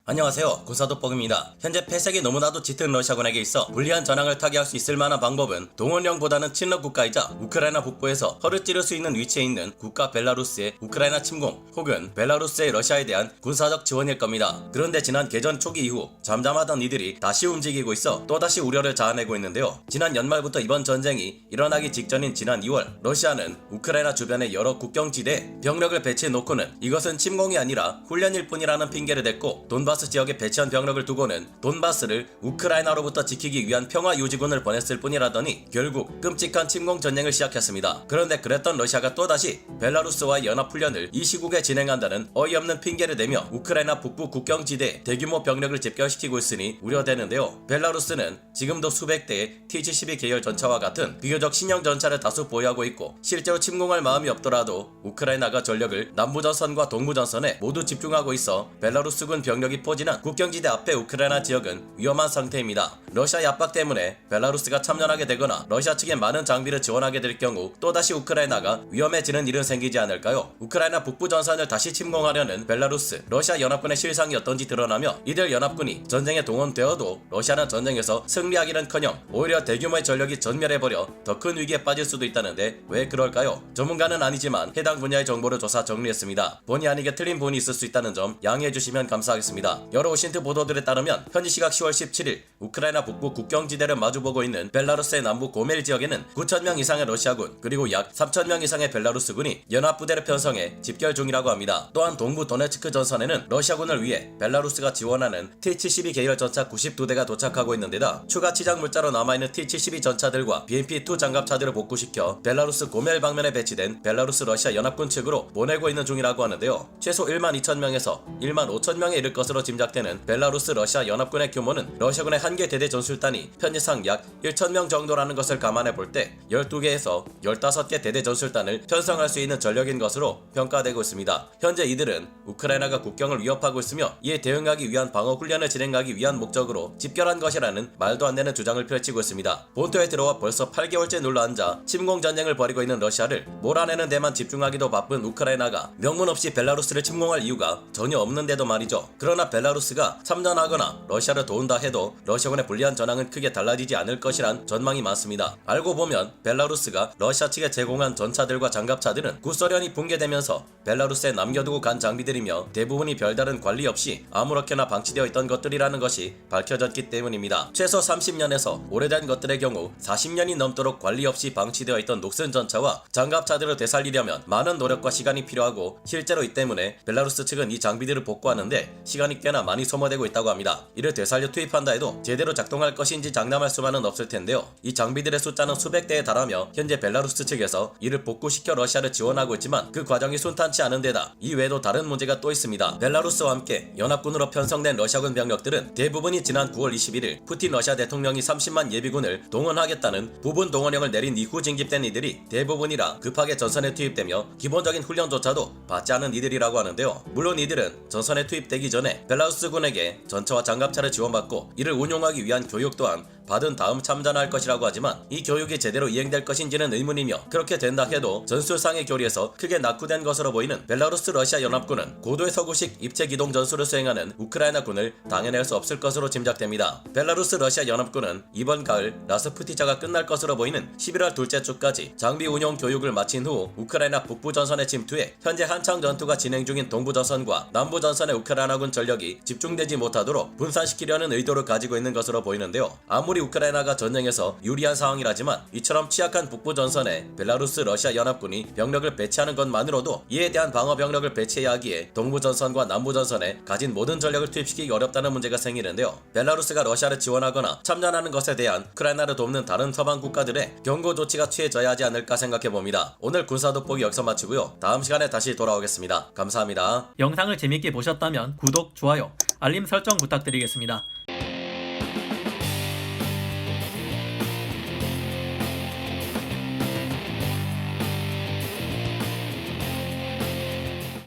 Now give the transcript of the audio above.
안녕하세요, 군사돋보기입니다. 현재 패색이 너무나도 짙은 러시아군에게 있어 불리한 전황을 타개할 수 있을 만한 방법은 동원령보다는 친러 국가이자 우크라이나 북부에서 허를 찌를 수 있는 위치에 있는 국가 벨라루스의 우크라이나 침공 혹은 벨라루스의 러시아에 대한 군사적 지원일 겁니다. 그런데 지난 개전 초기 이후 잠잠하던 이들이 다시 움직이고 있어 또다시 우려를 자아내고 있는데요. 지난 연말부터 이번 전쟁이 일어나기 직전인 지난 2월 러시아는 우크라이나 주변의 여러 국경지대에 병력을 배치해 놓고는 이것은 침공이 아니라 훈련일 뿐이라는 핑계를 댔고 돈바스 지역에 배치한 병력을 두고는 돈바스를 우크라이나로부터 지키기 위한 평화유지군을 보냈을 뿐이라더니 결국 끔찍한 침공 전쟁을 시작했습니다. 그런데 그랬던 러시아가 또다시 벨라루스와의 연합훈련을 이 시국에 진행한다는 어이없는 핑계를 대며 우크라이나 북부 국경지대에 대규모 병력을 집결시키고 있으니 우려되는데요. 벨라루스는 지금도 수백 대의 T-72 계열 전차와 같은 비교적 신형 전차를 다수 보유하고 있고 실제로 침공할 마음이 없더라도 우크라이나가 전력을 남부전선과 동부전선에 모두 집중하고 있어 벨라루스군 병력이 포진한 국경지대 앞의 우크라이나 지역은 위험한 상태입니다. 러시아의 압박 때문에 벨라루스가 참전하게 되거나 러시아 측에 많은 장비를 지원하게 될 경우 또다시 우크라이나가 위험해지는 일은 생기지 않을까요? 우크라이나 북부 전선을 다시 침공하려는 벨라루스, 러시아 연합군의 실상이 어떤지 드러나며 이들 연합군이 전쟁에 동원되어도 러시아는 전쟁에서 승리하기는커녕 오히려 대규모의 전력이 전멸해버려 더 큰 위기에 빠질 수도 있다는데 왜 그럴까요? 전문가는 아니지만 해당 분야의 정보를 조사 정리했습니다. 본의 아니게 틀린 부분이 있을 수 있다는 점 양해해 주시면 감사하겠습니다. 여러 오신트 보도들에 따르면 현지 시각 10월 17일 우크라이나 북부 국경지대를 마주보고 있는 벨라루스의 남부 고멜 지역에는 9,000명 이상의 러시아군 그리고 약 3,000명 이상의 벨라루스군이 연합부대를 편성해 집결 중이라고 합니다. 또한 동부 도네츠크 전선에는 러시아군을 위해 벨라루스가 지원하는 T-72 계열 전차 92대가 도착하고 있는데다 추가 치장 물자로 남아있는 T-72 전차들과 BMP-2 장갑차들을 복구시켜 벨라루스 고멜 방면에 배치된 벨라루스 러시아 연합군 측으로 보내고 있는 중이라고 하는데요. 최소 12,000명에서 15,000명에 이를 것으로 짐작되는 벨라루스 러시아 연합군의 규모는 러시아군의 한 개 대대 전술단이 편의상 약 1,000명 정도라는 것을 감안해 볼 때 12개에서 15개 대대 전술단을 편성할 수 있는 전력인 것으로 평가되고 있습니다. 현재 이들은 우크라이나가 국경을 위협하고 있으며 이에 대응하기 위한 방어 훈련을 진행하기 위한 목적으로 집결한 것이라는 말도 안 되는 주장을 펼치고 있습니다. 본토에 들어와 벌써 8개월째 눌러앉아 침공 전쟁을 벌이고 있는 러시아를 몰아내는 데만 집중하기도 바쁜 우크라이나가 명분 없이 벨라루스를 침공할 이유가 전혀 없는데도 말이죠. 그러나 벨라루스가 참전하거나 러시아를 도운다 해도 러시아군의 불리한 전황은 크게 달라지지 않을 것이란 전망이 많습니다. 알고 보면 벨라루스가 러시아 측에 제공한 전차들과 장갑차들은 구소련이 붕괴되면서 벨라루스에 남겨두고 간 장비들이며 대부분이 별다른 관리 없이 아무렇게나 방치되어 있던 것들이라는 것이 밝혀졌기 때문입니다. 최소 30년에서 오래된 것들의 경우 40년이 넘도록 관리 없이 방치되어 있던 녹슨 전차와 장갑차들을 되살리려면 많은 노력과 시간이 필요하고 실제로 이 때문에 벨라루스 측은 이 장비들을 복구하는데 시간이 꽤나 많이 소모되고 있다고 합니다. 이를 되살려 투입한다 해도 제대로 작동할 것인지 장담할 수만은 없을 텐데요. 이 장비들의 숫자는 수백 대에 달하며 현재 벨라루스 측에서 이를 복구시켜 러시아를 지원하고 있지만 그 과정이 순탄치 않은 데다 이외에도 다른 문제가 또 있습니다. 벨라루스와 함께 연합군으로 편성된 러시아군 병력들은 대부분이 지난 9월 21일 푸틴 러시아 대통령이 30만 예비군을 동원하겠다는 부분 동원령을 내린 이후 징집된 이들이 대부분이라 급하게 전선에 투입되며 기본적인 훈련조차도 받지 않은 이들이라고 하는데요. 물론 이들은 전선에 투입되기 전에 벨라루스군에게 전차와 장갑차를 지원받고 이를 운용하기 위한 교육 또한 받은 다음 참전할 것이라고 하지만 이 교육이 제대로 이행될 것인지는 의문이며 그렇게 된다 해도 전술상의 교리에서 크게 낙후된 것으로 보이는 벨라루스 러시아 연합군은 고도의 서구식 입체기동 전술을 수행하는 우크라이나군을 당해낼 수 없을 것으로 짐작됩니다. 벨라루스 러시아 연합군은 이번 가을 라스푸티자가 끝날 것으로 보이는 11월 둘째 주까지 장비 운용 교육을 마친 후 우크라이나 북부 전선에 침투해 현재 한창 전투가 진행 중인 동부 전선과 남부 전선의 우크라이나군 전력이 집중되지 못하도록 분산시키려는 의도를 가지고 있는 것으로 보이는데요. 아무리 우크라이나가 전쟁에서 유리한 상황이라지만 이처럼 취약한 북부 전선에 벨라루스 러시아 연합군이 병력을 배치하는 것만으로도 이에 대한 방어 병력을 배치해야 하기에 동부 전선과 남부 전선에 가진 모든 전력을 투입시키기 어렵다는 문제가 생기는데요. 벨라루스가 러시아를 지원하거나 참전하는 것에 대한 우크라이나를 돕는 다른 서방 국가들의 경고 조치가 취해져야 하지 않을까 생각해봅니다. 오늘 군사돋보기 여기서 마치고요. 다음 시간에 다시 돌아오겠습니다. 감사합니다. 영상을 재밌게 보셨다면 구독, 좋아요, 알림 설정 부탁드리겠습니다.